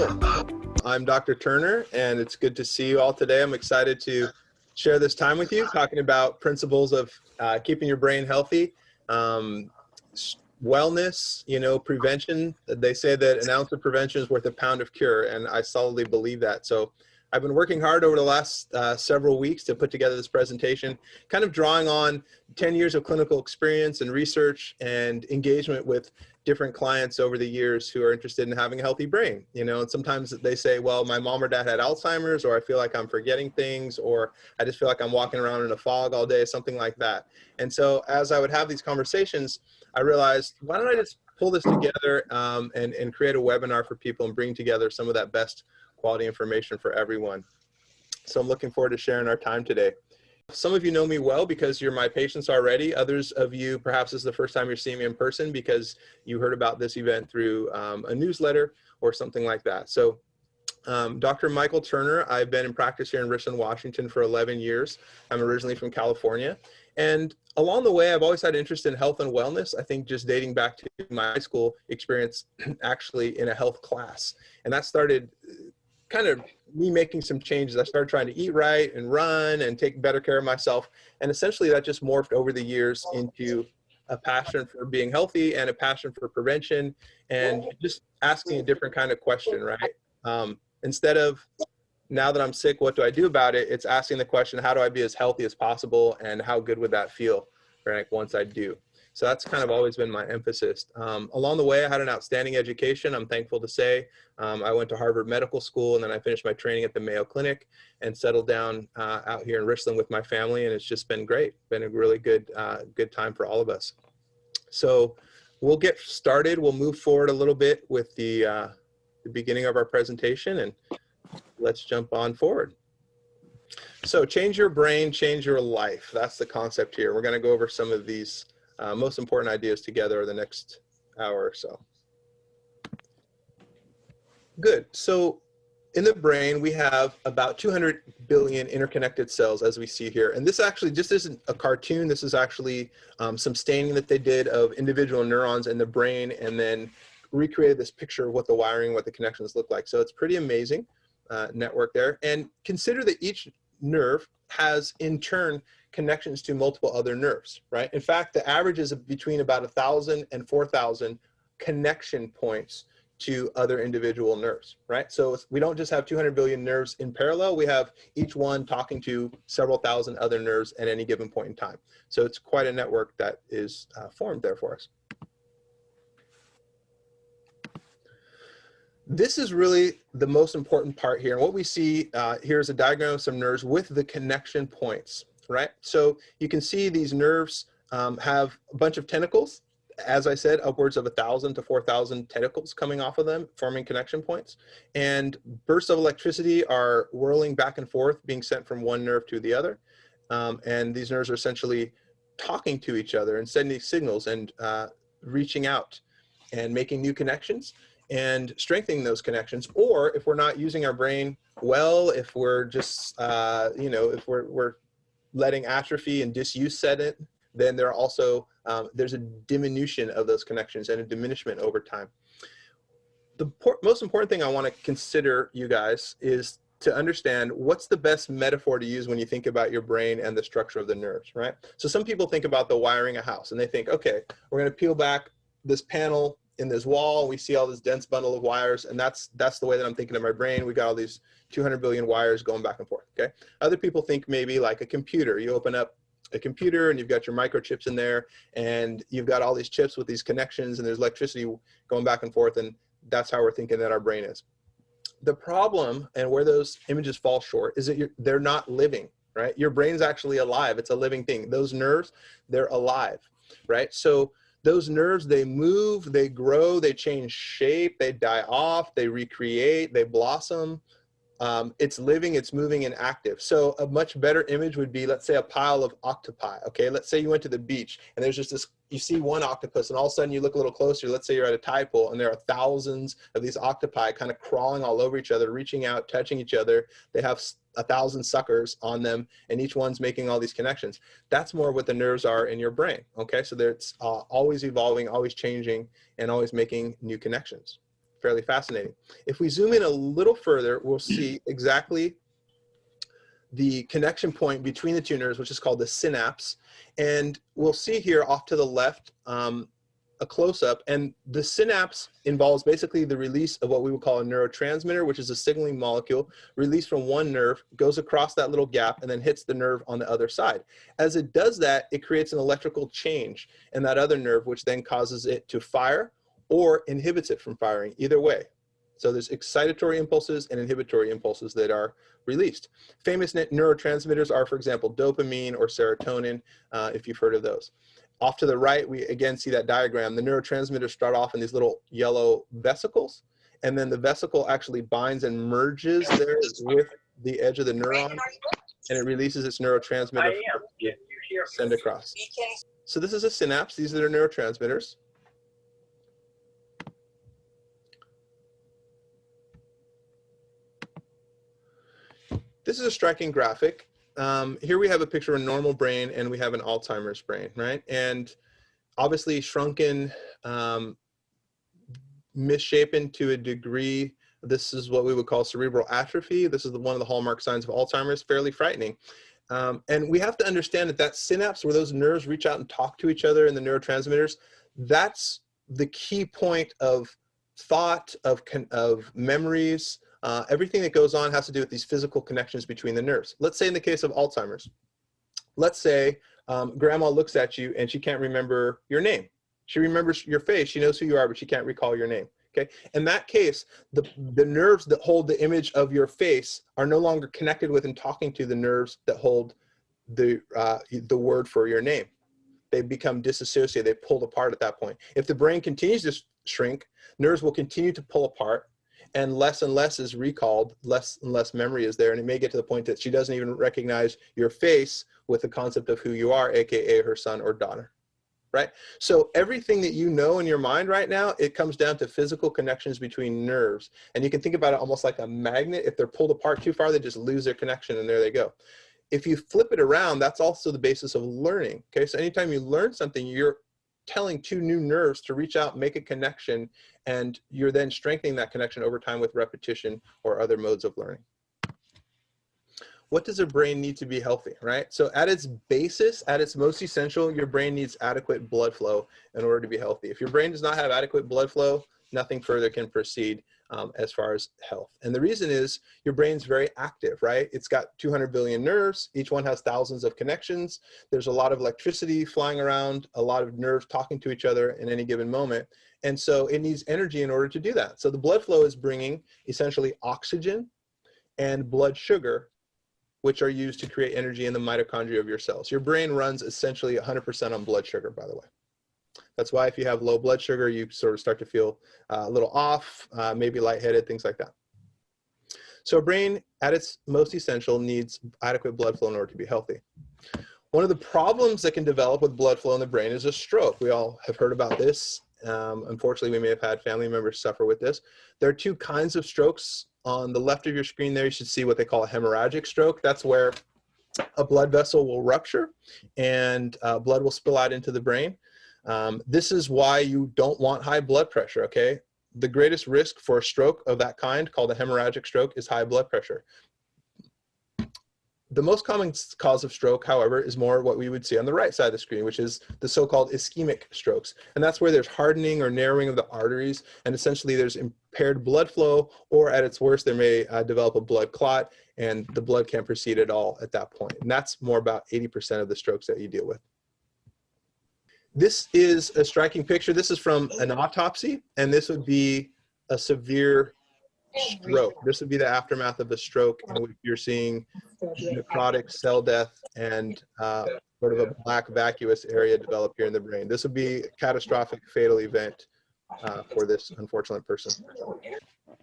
Hello, I'm Dr. Turner, and it's good to see you all today. I'm excited to share this time with you, talking about principles of keeping your brain healthy, wellness, prevention. They say that an ounce of prevention is worth a pound of cure, and I solidly believe that. So I've been working hard over the last several weeks to put together this presentation, kind of drawing on 10 years of clinical experience and research and engagement with different clients over the years who are interested in having a healthy brain. And sometimes they say, well, my mom or dad had Alzheimer's, or I feel like I'm forgetting things, or I just feel like I'm walking around in a fog all day, something like that. And so as I would have these conversations, I realized, why don't I just pull this together and create a webinar for people and bring together some of that best quality information for everyone. So I'm looking forward to sharing our time today. Some of you know me well because you're my patients already. Others of you, perhaps this is the first time you're seeing me in person because you heard about this event through a newsletter or something like that. So Dr. Michael Turner, I've been in practice here in Richland, Washington for 11 years. I'm originally from California. And along the way, I've always had interest in health and wellness. I think just dating back to my high school experience, actually in a health class. And that started kind of me making some changes. I started trying to eat right and run and take better care of myself. And essentially that just morphed over the years into a passion for being healthy and a passion for prevention and just asking a different kind of question, right? Instead of, now that I'm sick, what do I do about it? It's asking the question, how do I be as healthy as possible, and how good would that feel, right, once I do? So that's kind of always been my emphasis. Along the way, I had an outstanding education, I'm thankful to say. I went to Harvard Medical School, and then I finished my training at the Mayo Clinic and settled down out here in Richland with my family, and it's just been great. Been a really good time for all of us. So we'll get started. We'll move forward a little bit with the beginning of our presentation, and let's jump on forward. So change your brain, change your life. That's the concept here. We're going to go over some of these most important ideas together the next hour or so. Good. So in the brain, we have about 200 billion interconnected cells, as we see here. And this actually just isn't a cartoon. This is actually some staining that they did of individual neurons in the brain and then recreated this picture of what the wiring, what the connections look like. So it's pretty amazing network there. And consider that each nerve has, in turn, connections to multiple other nerves, right? In fact, the average is between about 1,000 and 4,000 connection points to other individual nerves, right? So we don't just have 200 billion nerves in parallel, we have each one talking to several thousand other nerves at any given point in time. So it's quite a network that is formed there for us. This is really the most important part here. And what we see here is a diagram of some nerves with the connection points, right? So you can see these nerves have a bunch of tentacles. As I said, upwards of 1,000 to 4,000 tentacles coming off of them, forming connection points. And bursts of electricity are whirling back and forth, being sent from one nerve to the other. And these nerves are essentially talking to each other and sending signals and reaching out and making new connections and strengthening those connections. Or if we're not using our brain well, if we're just, if we're letting atrophy and disuse set in, then there are also, there's a diminution of those connections and a diminishment over time. The most important thing I want to consider, you guys, is to understand what's the best metaphor to use when you think about your brain and the structure of the nerves, right? So some people think about the wiring a house and they think, okay, we're going to peel back this panel in this wall, we see all this dense bundle of wires, and that's the way that I'm thinking of my brain. We got all these 200 billion wires going back and forth, okay? Other people think maybe like a computer. You open up a computer and you've got your microchips in there, and you've got all these chips with these connections, and there's electricity going back and forth, and that's how we're thinking that our brain is. The problem, and where those images fall short, is that they're not living, right? Your brain's actually alive. It's a living thing. Those nerves, they're alive, right? So those nerves, they move, they grow, they change shape, they die off, they recreate, they blossom. It's living, it's moving, and active. So a much better image would be, let's say, a pile of octopi, okay? Let's say you went to the beach, and there's just this, you see one octopus, and all of a sudden you look a little closer, let's say you're at a tide pool, and there are thousands of these octopi kind of crawling all over each other, reaching out, touching each other. They have 1,000 suckers on them, and each one's making all these connections. That's more what the nerves are in your brain, okay? So it's always evolving, always changing, and always making new connections. fairly fascinating. If we zoom in a little further, we'll see exactly the connection point between the two nerves, which is called the synapse. And we'll see here off to the left a close-up, and the synapse involves basically the release of what we would call a neurotransmitter, which is a signaling molecule released from one nerve, goes across that little gap, and then hits the nerve on the other side. As it does that, it creates an electrical change in that other nerve, which then causes it to fire or inhibits it from firing, either way. So there's excitatory impulses and inhibitory impulses that are released. Famous neurotransmitters are, for example, dopamine or serotonin, if you've heard of those. Off to the right, we again see that diagram. The neurotransmitters start off in these little yellow vesicles, and then the vesicle actually binds and merges there with the edge of the neuron, and it releases its neurotransmitter to send across. So this is a synapse. These are the neurotransmitters. This is a striking graphic. Here we have a picture of a normal brain, and we have an Alzheimer's brain, right? And obviously shrunken, misshapen to a degree. This is what we would call cerebral atrophy. This is one of the hallmark signs of Alzheimer's, fairly frightening. And we have to understand that that synapse where those nerves reach out and talk to each other in the neurotransmitters, that's the key point of thought, of memories. Everything that goes on has to do with these physical connections between the nerves. Let's say in the case of Alzheimer's, let's say grandma looks at you and she can't remember your name. She remembers your face, she knows who you are, but she can't recall your name. Okay. In that case, the nerves that hold the image of your face are no longer connected with and talking to the nerves that hold the word for your name. They become disassociated, they pulled apart at that point. If the brain continues to shrink, nerves will continue to pull apart, and less is recalled, less and less memory is there, and it may get to the point that she doesn't even recognize your face with the concept of who you are, aka her son or daughter, right? So everything that you know in your mind right now, it comes down to physical connections between nerves, and you can think about it almost like a magnet. If they're pulled apart too far, they just lose their connection, and there they go. If you flip it around, that's also the basis of learning, okay? So anytime you learn something, you're telling two new nerves to reach out, make a connection, and you're then strengthening that connection over time with repetition or other modes of learning. What does a brain need to be healthy, right? So at its basis, at its most essential, your brain needs adequate blood flow in order to be healthy. If your brain does not have adequate blood flow, nothing further can proceed as far as health. And the reason is your brain's very active, right? It's got 200 billion nerves. Each one has thousands of connections. There's a lot of electricity flying around, a lot of nerves talking to each other in any given moment. And so it needs energy in order to do that. So the blood flow is bringing essentially oxygen and blood sugar, which are used to create energy in the mitochondria of your cells. Your brain runs essentially 100% on blood sugar, by the way. That's why if you have low blood sugar, you sort of start to feel a little off, maybe lightheaded, things like that. So a brain at its most essential needs adequate blood flow in order to be healthy. One of the problems that can develop with blood flow in the brain is a stroke. We all have heard about this. Unfortunately, we may have had family members suffer with this. There are two kinds of strokes. On the left of your screen there, you should see what they call a hemorrhagic stroke. That's where a blood vessel will rupture and blood will spill out into the brain. This is why you don't want high blood pressure, okay? The greatest risk for a stroke of that kind, called a hemorrhagic stroke, is high blood pressure. The most common cause of stroke, however, is more what we would see on the right side of the screen, which is the so-called ischemic strokes. And that's where there's hardening or narrowing of the arteries, and essentially there's impaired blood flow, or at its worst, there may develop a blood clot, and the blood can't proceed at all at that point. And that's more about 80% of the strokes that you deal with. This is a striking picture. This is from an autopsy, and this would be a severe stroke. This would be the aftermath of a stroke in which you're seeing necrotic cell death and sort of a black vacuous area develop here in the brain. This would be a catastrophic fatal event for this unfortunate person.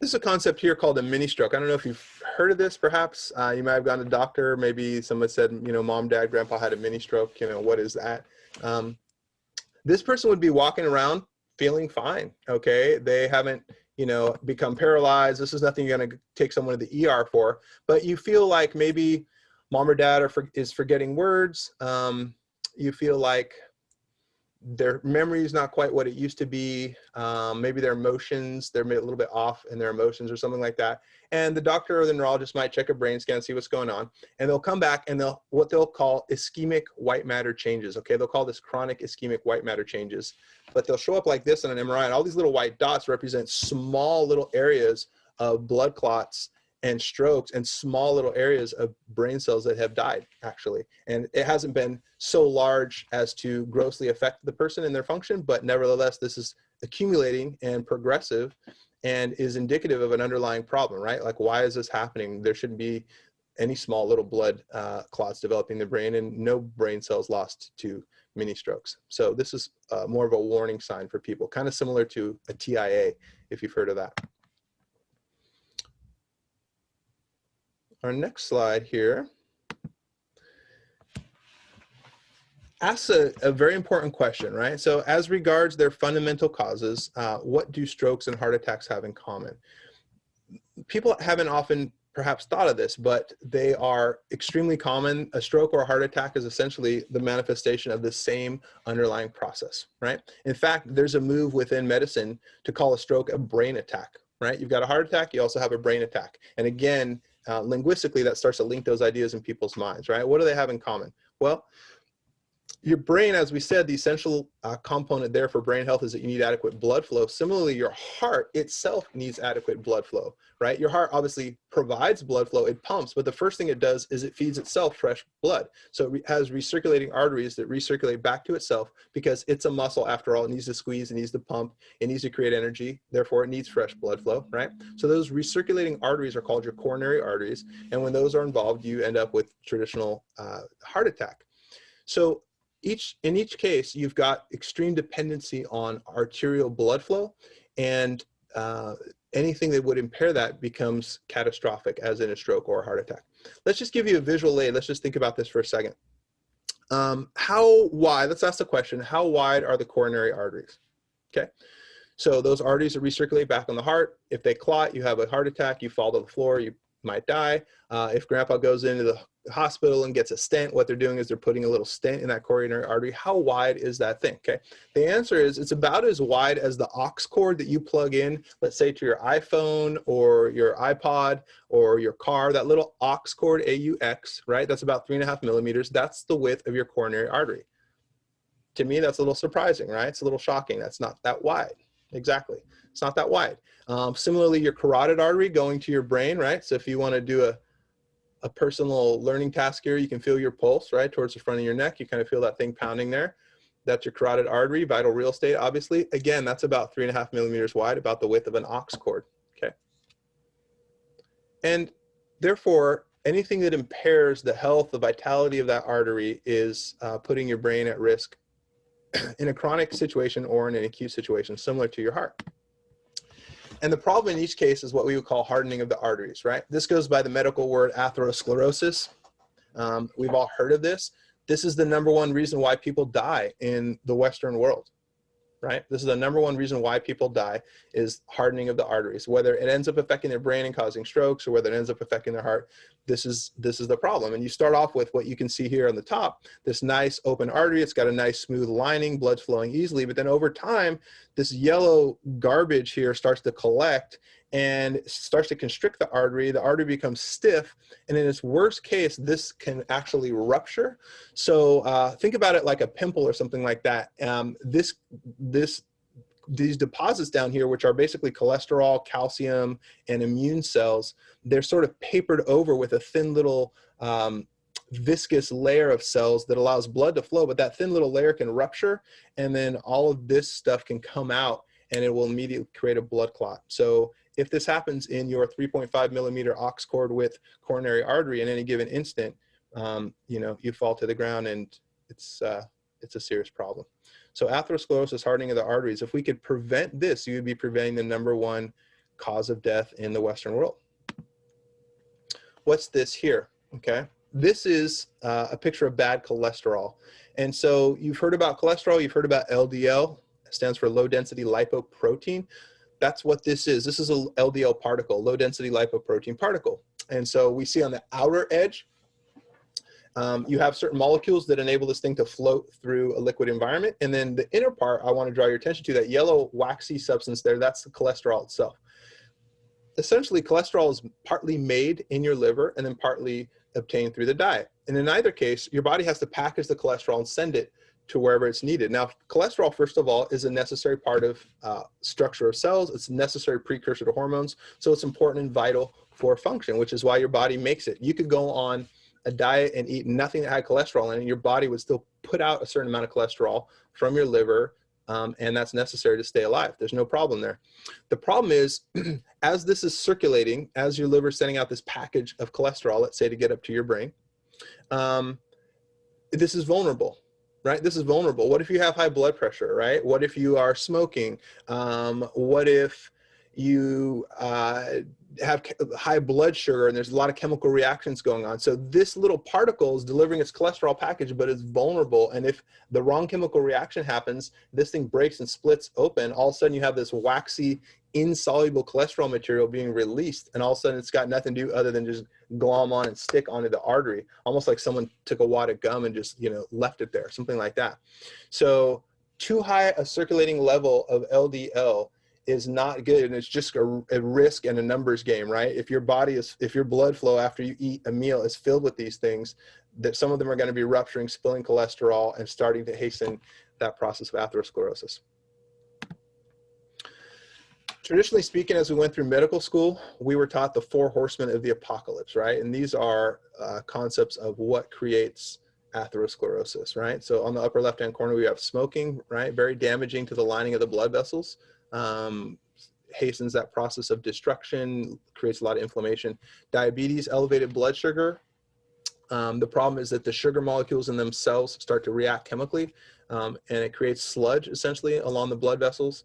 This is a concept here called a mini stroke. I don't know if you've heard of this, perhaps. You might have gone to the doctor. Maybe someone said, you know, mom, dad, grandpa had a mini stroke. You know, what is that? This person would be walking around feeling fine, okay? They haven't, you know, become paralyzed. This is nothing you're gonna take someone to the ER for, but you feel like maybe mom or dad is forgetting words. You feel like their memory is not quite what it used to be. Maybe their emotions, they're a little bit off in their emotions or something like that. And the doctor or the neurologist might check a brain scan, see what's going on, and they'll come back and what they'll call ischemic white matter changes. Okay, they'll call this chronic ischemic white matter changes, but they'll show up like this on an MRI, and all these little white dots represent small little areas of blood clots and strokes and small little areas of brain cells that have died, actually. And it hasn't been so large as to grossly affect the person and their function, but nevertheless, this is accumulating and progressive and is indicative of an underlying problem, right? Like, why is this happening? There shouldn't be any small little blood clots developing in the brain and no brain cells lost to mini strokes. So this is more of a warning sign for people, kind of similar to a TIA, if you've heard of that. Our next slide here asks a very important question, right? So as regards their fundamental causes, what do strokes and heart attacks have in common? People haven't often perhaps thought of this, but they are extremely common. A stroke or a heart attack is essentially the manifestation of the same underlying process, right? In fact, there's a move within medicine to call a stroke a brain attack, right? You've got a heart attack, you also have a brain attack. And again, linguistically, that starts to link those ideas in people's minds, right? What do they have in common? Well, your brain, as we said, the essential component there for brain health is that you need adequate blood flow. Similarly, your heart itself needs adequate blood flow, right? Your heart obviously provides blood flow, it pumps, but the first thing it does is it feeds itself fresh blood. So it has recirculating arteries that recirculate back to itself because it's a muscle after all. It needs to squeeze, it needs to pump, it needs to create energy, therefore it needs fresh blood flow, right? So those recirculating arteries are called your coronary arteries, and when those are involved, you end up with traditional heart attack. So in each case, you've got extreme dependency on arterial blood flow, and anything that would impair that becomes catastrophic, as in a stroke or a heart attack. Let's just give you a visual aid. Let's just think about this for a second. How wide, let's ask the question, how wide are the coronary arteries? Okay, so those arteries that recirculate back on the heart. If they clot, you have a heart attack, you fall to the floor, you might die. If grandpa goes into the hospital and gets a stent, what they're doing is they're putting a little stent in that coronary artery. How wide is that thing? Okay, the answer is it's about as wide as the aux cord that you plug in, let's say to your iPhone or your iPod or your car, that little aux cord, AUX, right? That's about 3.5 millimeters. That's the width of your coronary artery. To me, that's a little surprising, right? It's a little shocking. That's not that wide. Exactly. It's not that wide. Similarly, your carotid artery going to your brain, right? So if you want to do a personal learning task here, you can feel your pulse, right, towards the front of your neck. You kind of feel that thing pounding there. That's your carotid artery, vital real estate, obviously. Again, that's about 3.5 millimeters wide, about the width of an aux cord, okay? And therefore, anything that impairs the health, the vitality of that artery is putting your brain at risk in a chronic situation or in an acute situation, similar to your heart. And the problem in each case is what we would call hardening of the arteries, right? This goes by the medical word atherosclerosis. We've all heard of this. This is the #1 reason why people die in the Western world, right? This is the #1 reason why people die is hardening of the arteries. Whether it ends up affecting their brain and causing strokes or whether it ends up affecting their heart, this is the problem. And you start off with what you can see here on the top, this nice open artery. It's got a nice smooth lining, blood flowing easily. But then over time, this yellow garbage here starts to collect and starts to constrict the artery. The artery becomes stiff. And in its worst case, this can actually rupture. So think about it like a pimple or something like that. These deposits down here, which are basically cholesterol, calcium, and immune cells, they're sort of papered over with a thin little viscous layer of cells that allows blood to flow, but that thin little layer can rupture, and then all of this stuff can come out, and it will immediately create a blood clot. So if this happens in your 3.5 millimeter aux cord width coronary artery in any given instant, you fall to the ground, and it's a serious problem. So atherosclerosis, hardening of the arteries, if we could prevent this, you would be preventing the #1 cause of death in the Western world. What's this here? Okay, this is a picture of bad cholesterol. And so you've heard about cholesterol, you've heard about LDL, it stands for low density lipoprotein. That's what this is. This is a LDL particle, low density lipoprotein particle. And so we see on the outer edge, you have certain molecules that enable this thing to float through a liquid environment. And then the inner part, I want to draw your attention to that yellow waxy substance there. That's the cholesterol itself. Essentially, cholesterol is partly made in your liver and then partly obtained through the diet. And in either case, your body has to package the cholesterol and send it to wherever it's needed. Now, cholesterol, first of all, is a necessary part of structure of cells. It's a necessary precursor to hormones. So it's important and vital for function, which is why your body makes it. You could go on a diet and eat nothing that had cholesterol in it, and your body would still put out a certain amount of cholesterol from your liver, and that's necessary to stay alive. There's no problem there. The problem is, as this is circulating, as your liver is sending out this package of cholesterol, let's say to get up to your brain, this is vulnerable, right? This is vulnerable. What if you have high blood pressure, right? What if you are smoking? What if you have high blood sugar and there's a lot of chemical reactions going on? So this little particle is delivering its cholesterol package, but it's vulnerable. And if the wrong chemical reaction happens, this thing breaks and splits open. All of a sudden you have this waxy, insoluble cholesterol material being released. And all of a sudden it's got nothing to do other than just glom on and stick onto the artery, almost like someone took a wad of gum and just, left it there, something like that. So too high a circulating level of LDL is not good, and it's just a risk and a numbers game, right? If your blood flow after you eat a meal is filled with these things, that some of them are going to be rupturing, spilling cholesterol, and starting to hasten that process of atherosclerosis. Traditionally speaking, as we went through medical school, we were taught the 4 horsemen of the apocalypse, right? And these are concepts of what creates atherosclerosis, right? So on the upper left-hand corner, we have smoking, right? Very damaging to the lining of the blood vessels. Hastens that process of destruction, creates a lot of inflammation. Diabetes, elevated blood sugar. The problem is that the sugar molecules in themselves start to react chemically, and it creates sludge essentially along the blood vessels.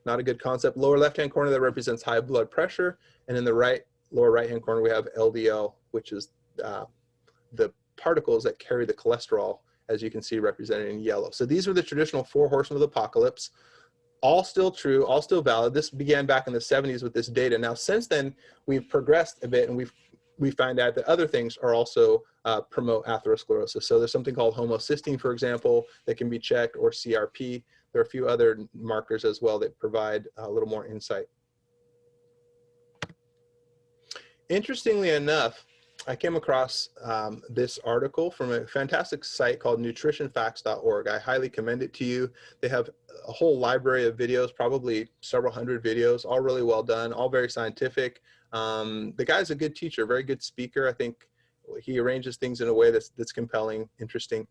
Not a good concept. Lower left-hand corner, that represents high blood pressure. And in the lower right-hand corner, we have LDL, which is the particles that carry the cholesterol, as you can see represented in yellow. So these were the traditional 4 horsemen of the apocalypse. All still true, all still valid. This began back in the 70s with this data. Now, since then, we've progressed a bit, and we find out that other things are also promote atherosclerosis. So there's something called homocysteine, for example, that can be checked, or CRP. There are a few other markers as well that provide a little more insight. Interestingly enough, I came across this article from a fantastic site called nutritionfacts.org. I highly commend it to you. They have a whole library of videos, probably several hundred videos, all really well done, all very scientific. The guy's a good teacher, very good speaker. I think he arranges things in a way that's compelling, interesting.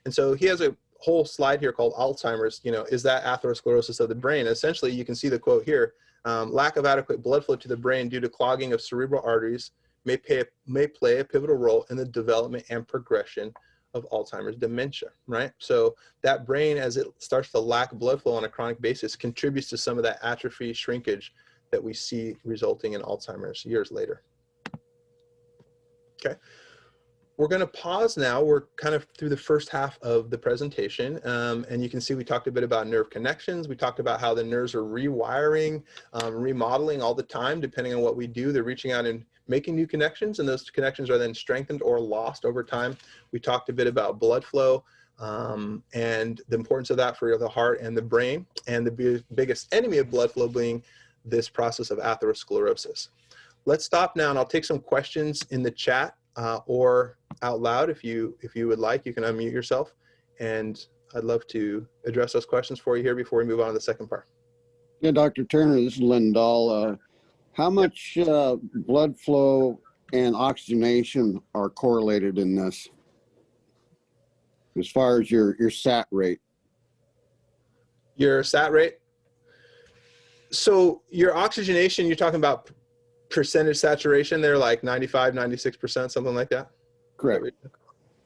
And so he has a whole slide here called Alzheimer's, is that atherosclerosis of the brain? Essentially, you can see the quote here, lack of adequate blood flow to the brain due to clogging of cerebral arteries may play a pivotal role in the development and progression of Alzheimer's dementia, right? So that brain, as it starts to lack blood flow on a chronic basis, contributes to some of that atrophy, shrinkage that we see resulting in Alzheimer's years later. Okay, we're going to pause now. We're kind of through the first half of the presentation, and you can see we talked a bit about nerve connections. We talked about how the nerves are rewiring, remodeling all the time, depending on what we do. They're reaching out and making new connections, and those connections are then strengthened or lost over time. We talked a bit about blood flow and the importance of that for the heart and the brain, and the biggest enemy of blood flow being this process of atherosclerosis. Let's stop now, and I'll take some questions in the chat or out loud if you would like. You can unmute yourself, and I'd love to address those questions for you here before we move on to the second part. Yeah, Dr. Turner, this is Lindahl. How much blood flow and oxygenation are correlated in this, as far as your SAT rate? Your SAT rate? So your oxygenation, you're talking about percentage saturation, they're like 95, 96%, something like that? Correct.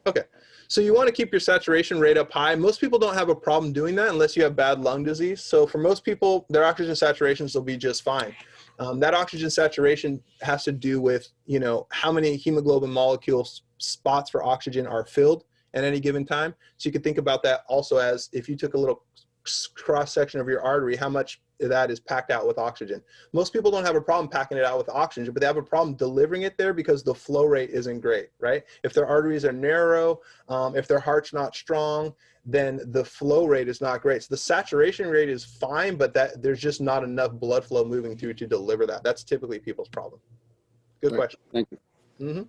Okay. So you want to keep your saturation rate up high. Most people don't have a problem doing that unless you have bad lung disease. So for most people, their oxygen saturations will be just fine. That oxygen saturation has to do with, how many hemoglobin molecules spots for oxygen are filled at any given time. So you could think about that also as if you took a little cross section of your artery, how much that is packed out with oxygen. Most people don't have a problem packing it out with oxygen, but they have a problem delivering it there because the flow rate isn't great, right? If their arteries are narrow, if their heart's not strong, then the flow rate is not great. So the saturation rate is fine, but that there's just not enough blood flow moving through to deliver that. That's typically people's problem. Good question. Thank you. Mm-hmm.